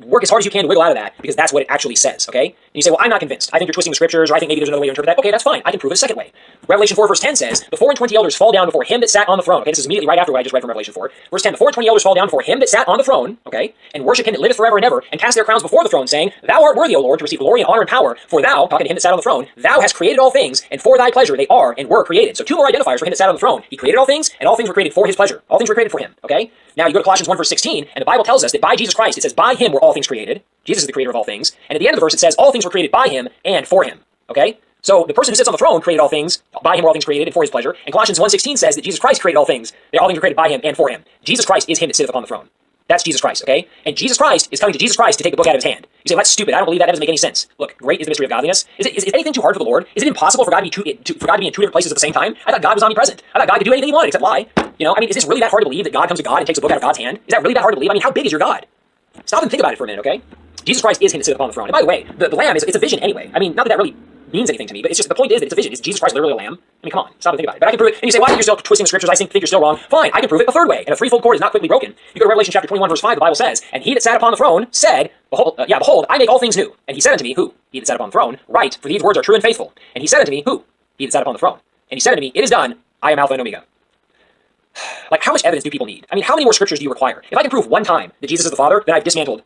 work as hard as you can to wiggle out of that, because that's what it actually says, okay? And you say, well, I'm not convinced. I think you're twisting the scriptures, or I think maybe there's another way to interpret that. Okay, that's fine. I can prove it a second way. Revelation 4 verse 10 says, the 4 and 20 elders fall down before him that sat on the throne. Okay, this is immediately right after what I just read from Revelation 4. Verse 10, the 4 and 20 elders fall down before him that sat on the throne, okay, and worship him that liveth forever and ever, and cast their crowns before the throne, saying, Thou art worthy, O Lord, to receive glory and honor and power, for thou, talking to him that sat on the throne, thou hast created all things, and for thy pleasure they are and were created. So two more identifiers for him that sat on the throne. He created all things, and all things were created for his pleasure. All things were created for him, okay? Now you go to Colossians 1 verse 16, and the Bible tells us that by Jesus Christ, it says, by him were all things created. Jesus is the creator of all things. And at the end of the verse, it says, all things were created by him and for him, okay? So the person who sits on the throne created all things, by him were all things created and for his pleasure. And Colossians 1:16 says that Jesus Christ created all things. All things were created by him and for him. Jesus Christ is him that sitteth upon the throne. That's Jesus Christ, okay? And Jesus Christ is coming to Jesus Christ to take the book out of his hand. You say, well, that's stupid. I don't believe that. That doesn't make any sense. Look, great is the mystery of godliness. Is anything too hard for the Lord? Is it impossible for God to be in two different places at the same time? I thought God was omnipresent. I thought God could do anything he wanted except lie. You know, I mean, is this really that hard to believe that God comes to God and takes a book out of God's hand? Is that really that hard to believe? I mean, how big is your God? Stop and think about it for a minute, okay? Jesus Christ is him that sitteth upon the throne. And by the way, the lamb it's a vision anyway. I mean, not that that really means anything to me, but it's just the point is that it's a vision. Is Jesus Christ literally a lamb? I mean, come on, stop and think about it. But I can prove it. And you say, why are you still twisting the scriptures? I think you're still wrong. Fine, I can prove it a third way. And a threefold cord is not quickly broken. You go to Revelation chapter 21, verse 5, the Bible says, and he that sat upon the throne said, behold, I make all things new. And he said unto me, who? He that sat upon the throne, write, for these words are true and faithful. And he said unto me, who? He that sat upon the throne. And he said unto me, it is done. I am Alpha and Omega. Like, how much evidence do people need? I mean, how many more scriptures do you require? If I can prove one time that Jesus is the Father, then I've dismantled